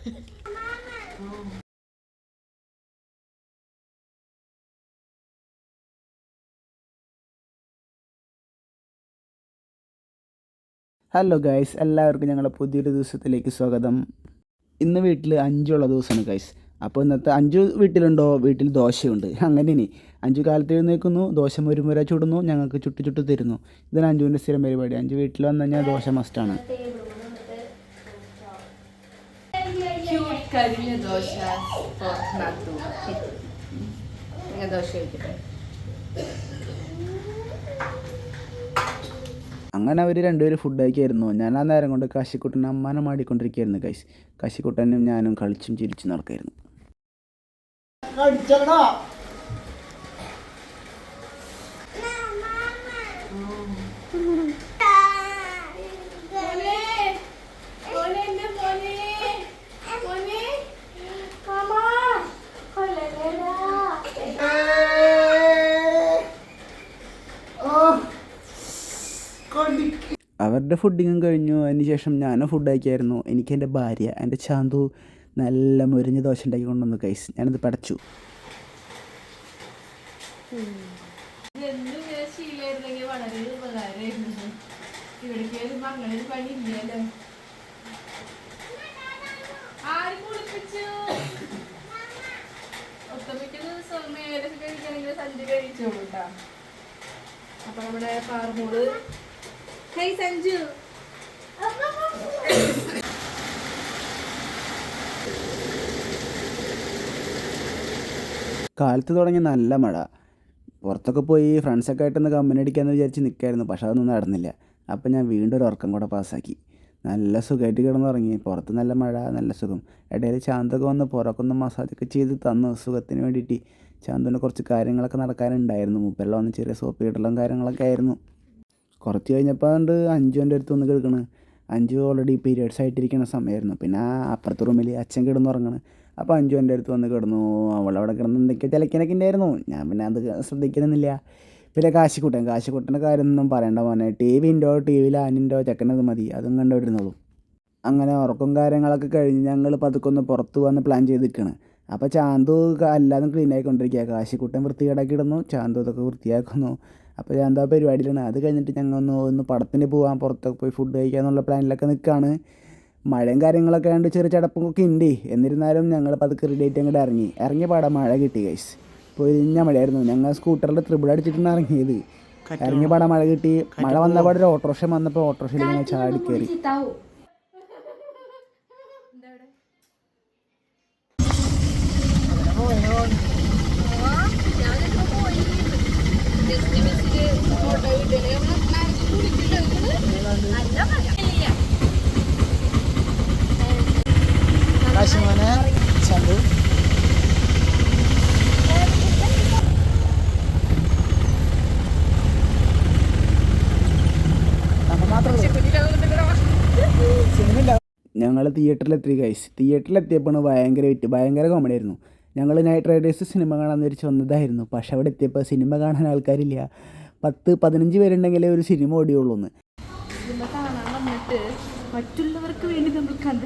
Hello guys, എല്ലാവർക്കും ഞങ്ങളുടെ പുതിയൊരു ദിവസത്തിലേക്ക് സ്വാഗതം. ഇന്ന് വീട്ടിൽ അഞ്ചുള്ള ദിവസമാണ് ഗൈസ്. അപ്പോൾ ഇന്നത്തെ അഞ്ചു വീട്ടിലുണ്ടോ? വീട്ടിൽ ദോശയുണ്ട്. അങ്ങനെ ഇനി 5 കാലത്ത് എഴുന്നേൽക്കുന്നു, ദോശ മുരുമുര ചുടുന്നു, ഞങ്ങൾക്ക് ചുട്ടു തരുന്നു. ഇതാണ് അഞ്ചുവിൻ്റെ സ്ഥിരം പരിപാടി. 5 വീട്ടിൽ വന്നു കഴിഞ്ഞാൽ ദോശ മസ്റ്റാണ്. അങ്ങനെ അവർ രണ്ടുപേരും ഫുഡ് കഴിക്കായിരുന്നു. ഞാൻ ആ നേരം കൊണ്ട് കാശിക്കുട്ടനെ അമ്മാനെ മാടിക്കൊണ്ടിരിക്കുകയായിരുന്നു ഗൈസ്. കാശിക്കുട്ടനും ഞാനും കളിച്ചും ചിരിച്ചും നടക്കായിരുന്നു. അവരുടെ ഫുഡിങ്ങും കഴിഞ്ഞു. അതിന് ശേഷം ഞാനും ഫുഡ് കഴിക്കായിരുന്നു. എനിക്ക് എൻ്റെ ഭാര്യ, എൻ്റെ ചാന്തു നല്ല മുരിഞ്ഞ ദോശ ഉണ്ടാക്കി കൊണ്ടുവന്നു ഗൈസ്. ഞാനത് പടച്ചു. അപ്പൊ നമ്മുടെ പാർമോള് സഞ്ജു കാലത്ത് തുടങ്ങി നല്ല മഴ. പുറത്തൊക്കെ പോയി ഫ്രണ്ട്സൊക്കെ ആയിട്ടൊന്ന് കമ്പനി അടിക്കാമെന്ന് വിചാരിച്ച് നിൽക്കായിരുന്നു. പക്ഷെ അതൊന്നും നടന്നില്ല. അപ്പം ഞാൻ വീണ്ടും ഒരു ഉറക്കം കൂടെ പാസ്സാക്കി. നല്ല സുഖമായിട്ട് കിടന്നുറങ്ങി. പുറത്ത് നല്ല മഴ, നല്ല സുഖം. ഇടയിൽ ചാന്തൊക്കെ വന്ന് പുറക്കൊന്ന് മസാജൊക്കെ ചെയ്ത് തന്നു സുഖത്തിന് വേണ്ടിയിട്ട്. ചാന്തുവിന് കുറച്ച് കാര്യങ്ങളൊക്കെ നടക്കാനുണ്ടായിരുന്നു. മൂപ്പെല്ലാം വന്ന് ചെറിയ സോപ്പ് കിട്ടലും കാര്യങ്ങളൊക്കെ ആയിരുന്നു. കുറച്ച് കഴിഞ്ഞപ്പോൾ അതുകൊണ്ട് അഞ്ചു എൻ്റെ അടുത്ത് വന്ന് കിടക്കണ്. അഞ്ചു ഓൾറെഡി പീരിയഡ്സ് ആയിട്ടിരിക്കുന്ന സമയമായിരുന്നു. പിന്നെ അപ്പുറത്തെ റൂമിൽ അച്ഛൻ കിടന്നുറങ്ങണ്. അപ്പോൾ അഞ്ചു എൻ്റെ അടുത്ത് വന്ന് കിടന്നു. അവളവിടെ കിടന്ന് എന്തൊക്കെയോ തിലക്കിനൊക്കെ ഉണ്ടായിരുന്നു. ഞാൻ പിന്നെ അത് ശ്രദ്ധിക്കുന്നില്ല. പിന്നെ കാശിക്കുട്ടൻ്റെ കാര്യമൊന്നും പറയേണ്ട മോനെ. ടി വിയിൽ ആനിൻ്റോ ചെക്കനത് മതി, അതും കണ്ടുവരുന്നുള്ളൂ. അങ്ങനെ ഉറക്കം കാര്യങ്ങളൊക്കെ കഴിഞ്ഞ് ഞങ്ങൾ പതുക്കൊന്ന് പുറത്ത് വന്ന് പ്ലാൻ ചെയ്ത് നിൽക്കുകയാണ്. അപ്പോൾ ചാന്തു എല്ലാതും ക്ലീൻ ആയിക്കൊണ്ടിരിക്കുക. കാശിക്കുട്ടൻ വൃത്തികേടാക്കി ഇടുന്നു, ചാന്തു ഇതൊക്കെ വൃത്തിയാക്കുന്നു. അപ്പോൾ ചാന്തു ആ പരിപാടിയിലാണ്. അത് കഴിഞ്ഞിട്ട് ഞങ്ങൾ ഒന്ന് പടത്തിന് പോകാൻ, പുറത്തൊക്കെ പോയി ഫുഡ് കഴിക്കാന്നുള്ള പ്ലാനിലൊക്കെ നിൽക്കുകയാണ്. മഴയും കാര്യങ്ങളൊക്കെ ആയതുകൊണ്ട് ചെറിയ ചടപ്പൊക്കെ ഉണ്ട്. എന്നിരുന്നാലും ഞങ്ങൾ പതുക്കെ റെഡി ആയിട്ട് അങ്ങോട്ട് ഇറങ്ങിയ പാടെ മഴ കിട്ടി ഗൈസ്. പൊരിഞ്ഞ മഴയായിരുന്നു. ഞങ്ങൾ സ്കൂട്ടറിൽ ത്രിബിൾ അടിച്ചിട്ടാണ് ഇറങ്ങിയത്. ഇറങ്ങിയ പാടെ മഴ കിട്ടി. മഴ വന്ന പാടെ ഒരു ഓട്ടോറിക്ഷ വന്നപ്പോൾ ഓട്ടോറിക്ഷയിൽ ഞങ്ങൾ ചാടി കയറി. കാശിമോനെ ചന്തു ഞങ്ങൾ തിയേറ്ററിലെത്തി ഗൈസ്. തിയേറ്ററിലെത്തിയപ്പോൾ ഭയങ്കര കോമഡി ആയിരുന്നു. ഞങ്ങൾ നൈറ്റ് റൈഡേഴ്സ് സിനിമ കാണാമെന്ന് വിചാരിച്ച് വന്നതായിരുന്നു. പക്ഷെ അവിടെ എത്തിയപ്പോൾ സിനിമ കാണാൻ ആൾക്കാരില്ല. 10-15 പേരുണ്ടെങ്കിലേ ഒരു സിനിമ ഓടിയുള്ളൂ. സിനിമ കാണാൻ വന്നിട്ട് മറ്റുള്ളവർക്ക് വേണ്ടി നമ്മൾ കണ്ടു.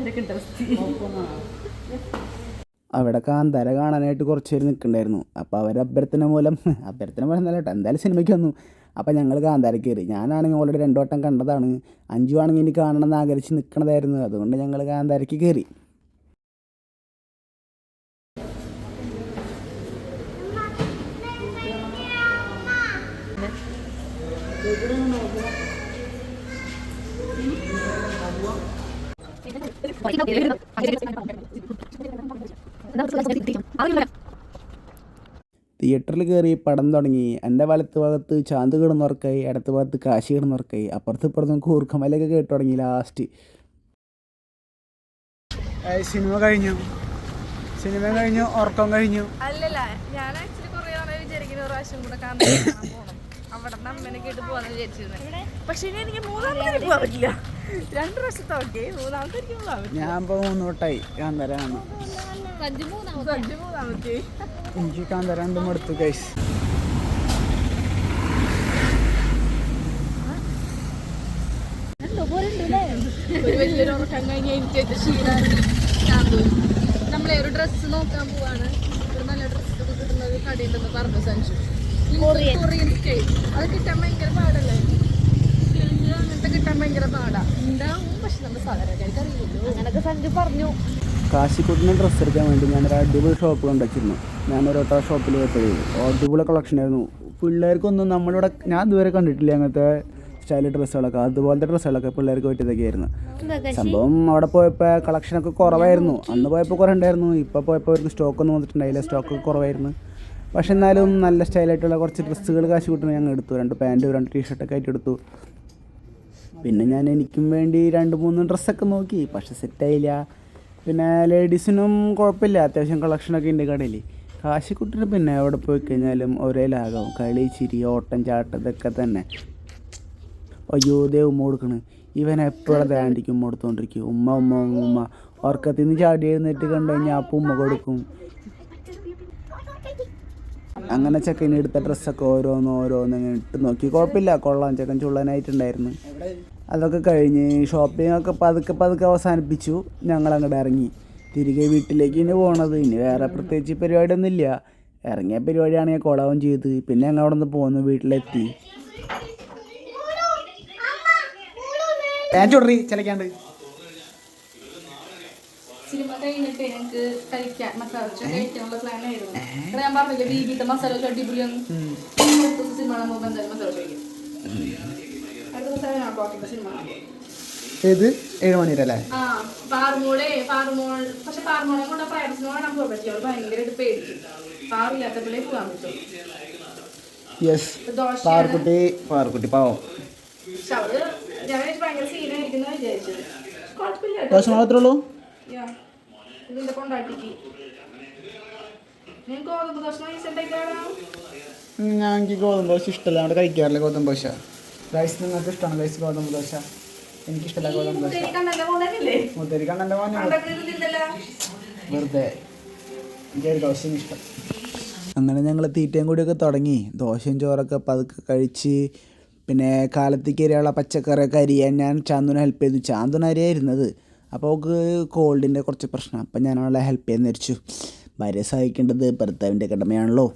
അവിടെ കാന്താര കാണാനായിട്ട് കുറച്ച് പേര് നിൽക്കണ്ടായിരുന്നു. അപ്പോൾ അവർ അഭ്യർത്ഥന മൂലം നല്ല കേട്ടോ, എന്തായാലും സിനിമയ്ക്ക് വന്നു. അപ്പോൾ ഞങ്ങൾ കാന്താര കയറി. ഞാനാണെങ്കിൽ ഓൾറെഡി 2 വട്ടം കണ്ടതാണ്. അഞ്ചു ആണെങ്കിൽ ഇനി കാണണമെന്ന് ആഗ്രഹിച്ച് നിൽക്കണതായിരുന്നു. അതുകൊണ്ട് ഞങ്ങൾ കാന്താരയ്ക്ക് കയറി. തിയേറ്ററിൽ കയറി പടം തുടങ്ങി. എൻ്റെ വലത്ത് ഭാഗത്ത് ചാന്ത് കിടന്നുറക്കായി, ഇടത്ത് ഭാഗത്ത് കാശി കിടന്നുറക്കായി, അപ്പുറത്തും കൂർക്കമലയൊക്കെ കേട്ടു തുടങ്ങി. ലാസ്റ്റ് സിനിമ കഴിഞ്ഞു, ഉറക്കം കഴിഞ്ഞു. അല്ലല്ല, ഞാൻ ആക്ച്വലി കുറേ നാളെ വിചാരിക്കുന്ന ഒരു പ്രാവശ്യം കൂടെ കാണാൻ പോകണം. അവിടെ അമ്മേനെ കേട്ട് പോകാന്ന് വിചാരിച്ചിരുന്നത്. പക്ഷെ ഇനി എനിക്ക് 3-ാമത്തെ പോകാൻ പറ്റില്ല. 2 പ്രാവശ്യത്തെ ഓക്കെ, 3-ാമത്തെ എനിക്ക് പോകാൻ പറ്റില്ല. ഞാൻ ഇപ്പോൾ 3 വട്ടമായി കാന്താര കാണും. എനിക്ക് കാന്താര രണ്ടും എടുത്തു ഗൈസ്. ഒരു വലിയൊരു ഉറക്കം കഴിഞ്ഞ് കുത്തിയിട്ട് ക്ഷീണാക്കി ശാന്തു. നമ്മളെ ഒരു ഡ്രസ്സ് നോക്കാൻ പോവാണ്. ഒരു നല്ല ഡ്രസ്സ് കിട്ടുന്നത് കടയുണ്ടെന്ന് പറഞ്ഞു സഞ്ജു. കൊറിയൻ സ്റ്റൈൽ അത് കിട്ടാൻ ഭയങ്കര പാടല്ലേ? അങ്ങനത്തെ കിട്ടാൻ ഭയങ്കര പാടാ. ഉണ്ടാവും, പക്ഷെ നമ്മൾ സാധാരണക്കാർക്ക് അറിയില്ലല്ലോ. അങ്ങനൊക്കെ സഞ്ജു പറഞ്ഞു. കാശിക്കുട്ടിന് ഡ്രസ്സ് എടുക്കാൻ വേണ്ടി ഞാനൊരു അടിപൊളി ഷോപ്പ് കണ്ടുവച്ചിരുന്നു. ഞാനൊരോട്ടോ ഷോപ്പിൽ പോയപ്പോഴേ അടിപൊളി കളക്ഷൻ ആയിരുന്നു. പിള്ളേർക്കൊന്നും നമ്മളിവിടെ ഞാൻ ഇതുവരെ കണ്ടിട്ടില്ല അങ്ങനത്തെ സ്റ്റൈൽ ഡ്രസ്സുകളൊക്കെ. അതുപോലത്തെ ഡ്രസ്സുകളൊക്കെ പിള്ളേർക്ക് പറ്റിയതൊക്കെ ആയിരുന്നു. സംഭവം അവിടെ പോയപ്പോൾ കളക്ഷനൊക്കെ കുറവായിരുന്നു. അന്ന് പോയപ്പോൾ കുറേ ഉണ്ടായിരുന്നു. ഇപ്പോൾ പോയപ്പോൾ അവർക്ക് സ്റ്റോക്കൊന്നും വന്നിട്ടുണ്ടായില്ല. സ്റ്റോക്കൊക്കെ കുറവായിരുന്നു. പക്ഷെ എന്നാലും നല്ല സ്റ്റൈലായിട്ടുള്ള കുറച്ച് ഡ്രസ്സുകൾ കാശിക്കുട്ടിന് ഞങ്ങൾ എടുത്തു. 2 പാൻറ്റും 2 ടീഷർട്ടൊക്കെ ആയിട്ട് എടുത്തു. പിന്നെ ഞാൻ എനിക്കും വേണ്ടി 2-3 ഡ്രസ്സൊക്കെ നോക്കി, പക്ഷെ സെറ്റായില്ല. പിന്നെ ലേഡീസിനും കുഴപ്പമില്ല, അത്യാവശ്യം കളക്ഷനൊക്കെ ഉണ്ട് കടയിൽ. കാശിക്കുട്ടിന് പിന്നെ എവിടെ പോയി കഴിഞ്ഞാലും ഒരേ ലാഘവം, കളി, ചിരി, ഓട്ടം, ചാട്ടം ഇതൊക്കെ തന്നെ. അയ്യോ ദേ ഉമ്മ കൊടുക്കണ്. ഇവൻ എപ്പോഴും ആൻറ്റിക്ക് ഉമ്മ കൊടുത്തോണ്ടിരിക്കും. ഉമ്മ ഉമ്മ ഉമ്മ ഉറക്കത്തിൽ നിന്ന് ചാടി എഴുന്നേറ്റ് കണ്ടു കഴിഞ്ഞാൽ അപ്പം ഉമ്മ കൊടുക്കും. അങ്ങനെ ചെക്കൻ എടുത്ത ഡ്രസ്സൊക്കെ ഓരോന്ന് ഇങ്ങനെ ഇട്ട് നോക്കി. കുഴപ്പമില്ല, കൊള്ളാം, ചെക്കൻ ചുള്ളനായിട്ടുണ്ടായിരുന്നു. അതൊക്കെ കഴിഞ്ഞ് ഷോപ്പിംഗ് ഒക്കെ പതുക്കെ അവസാനിപ്പിച്ചു. ഞങ്ങളങ്ങോട്ട് ഇറങ്ങി തിരികെ വീട്ടിലേക്ക് ഇനി പോകണത്. ഇനി വേറെ പ്രത്യേകിച്ച് പരിപാടിയൊന്നും ഇല്ല. ഇറങ്ങിയ പരിപാടിയാണെങ്കിൽ കൊളാവും ചെയ്ത്. പിന്നെ ഞങ്ങൾ അവിടെ നിന്ന് പോന്നു, വീട്ടിലെത്തി. ചിലക്കാണ്ട് സിനിമ കഴിഞ്ഞിട്ട് ഞങ്ങൾക്ക് കഴിക്കാൻ മസാല കഴിക്കാനുള്ള പ്ലാൻ ആയിരുന്നു. ഞാൻ പറഞ്ഞില്ലേ ബീബിത്തെ മസാല അടിപൊളിയാണ്. സിനിമ നമുക്ക് എന്തായാലും മസാല കഴിക്കും. അടുത്ത ദിവസം ഞാൻ പോകട്ടെ സിനിമ. ഏത് 7 മണിവരല്ലേ? ആ പാറുമോൾ പക്ഷെ പാറുമോളെ കൊണ്ട് പ്രൈവസിന് കാണാൻ പോകാൻ പറ്റില്ല. അവൾ ഭയങ്കരമായിട്ട് പേടിക്കും. പാറില്ലാത്തപ്പോഴേ പോകാൻ പറ്റും. യെസ്, പാറുക്കുട്ടി പാവം. പക്ഷെ അവള് ഞാൻ ഭയങ്കര സീനായിരിക്കുന്ന വിചാരിച്ചത്. കുഴപ്പമില്ല, ദോശ മാത്രമേ ഉള്ളൂ. ഇതിന്റെ കൊണ്ടാട്ടിക്ക് ഞാൻ ഗോതമ്പ് ദോശ ഞങ്ങൾക്ക് ഗോതമ്പ് ദോശ ഇഷ്ടമല്ല, അവിടെ കഴിക്കാറില്ല ഗോതമ്പ് ദോശ. റൈസ് നിങ്ങൾക്ക് ഇഷ്ടമാണ് ഗൈസ് ഗോതമ്പ് ദോശ? എനിക്കിഷ്ടമല്ല ഗോതമ്പ് ദോശ. മുത്തേരി കണ്ണൻ്റെ മോനെ വെറുതെ എനിക്ക് ദോശയും ഇഷ്ടം. അങ്ങനെ ഞങ്ങൾ തീറ്റയും കൂടിയൊക്കെ തുടങ്ങി. ദോശയും ചോറൊക്കെ പതുക്കെ കഴിച്ച് പിന്നെ കാലത്തേക്ക് എരിയുള്ള പച്ചക്കറിയൊക്കെ അരിയാൻ ഞാൻ ചാന്തുനെ ഹെൽപ്പ് ചെയ്തു. ചാന്തുന അരിയായിരുന്നത്. അപ്പോൾ അവൾക്ക് കോൾഡിൻ്റെ കുറച്ച് പ്രശ്നം. അപ്പം ഞാൻ അവളെ ഹെൽപ്പ് ചെയ്യാൻ ധരിച്ചു. ഭാര്യ സഹായിക്കേണ്ടത് ഭർത്താവിൻ്റെ കടമയാണല്ലോ.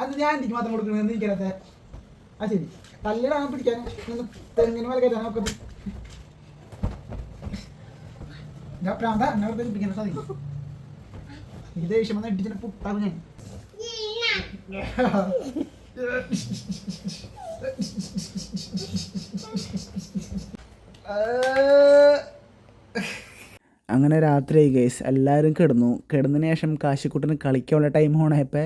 അത് ഞാൻ എനിക്ക് മാത്രം കൊടുക്കണമെന്ന് എനിക്കറിയാത്ത. ആ ശരി, തല്ലിടാൻ പിടിക്കാനും തെങ്ങിന് മേലെ കയറ്റാൻ നോക്കത്. ഞാൻ പ്രാന്ത എന്നെ വെറുതെ പിടിക്കാൻ സാധിക്കും. ഈ ദേഷ്യം വന്ന് ഇടിച്ചിട്ട് പുട്ടാകും ഞാൻ. അങ്ങനെ രാത്രിയായി ഗൈസ്. എല്ലാവരും കിടന്നതിന് ശേഷം കാശിക്കുട്ടന് കളിക്കാനുള്ള ടൈം ഓണായപ്പോൾ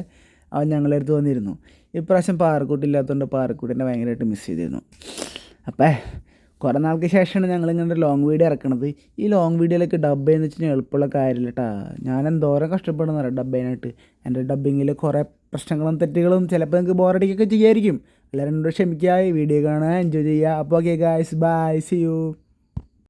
അവൻ ഞങ്ങളുടെ അടുത്ത് വന്നിരുന്നു. ഇപ്രാവശ്യം പാറക്കുട്ടി ഇല്ലാത്തതുകൊണ്ട് പാറക്കുട്ടീനെ ഭയങ്കരമായിട്ട് മിസ് ചെയ്തിരുന്നു. അപ്പം കുറേ നാൾക്ക് ശേഷമാണ് ഞങ്ങൾ ഇങ്ങനെ ലോങ് വീഡിയോ ഇറക്കണത്. ഈ ലോങ് വീഡിയോയിലേക്ക് ഡബ് ചെയ്യുന്ന വെച്ചാൽ എളുപ്പമുള്ള കാര്യമില്ല കേട്ടോ. ഞാൻ എന്തോരം കഷ്ടപ്പെടുന്നറിയാം ഡബ് ചെയ്യാനായിട്ട്. എൻ്റെ ഡബ്ബിങ്ങിൽ കുറേ പ്രശ്നങ്ങളും തെറ്റുകളും ചിലപ്പോൾ നിങ്ങൾക്ക് ബോറടിക്കൊക്കെ ചെയ്യായിരിക്കും. എല്ലാവരും എന്നോട് ക്ഷമിക്കുക. ഈ വീഡിയോ കാണുക, എൻജോയ് ചെയ്യുക. അപ്പോൾ okay guys, bye, see U.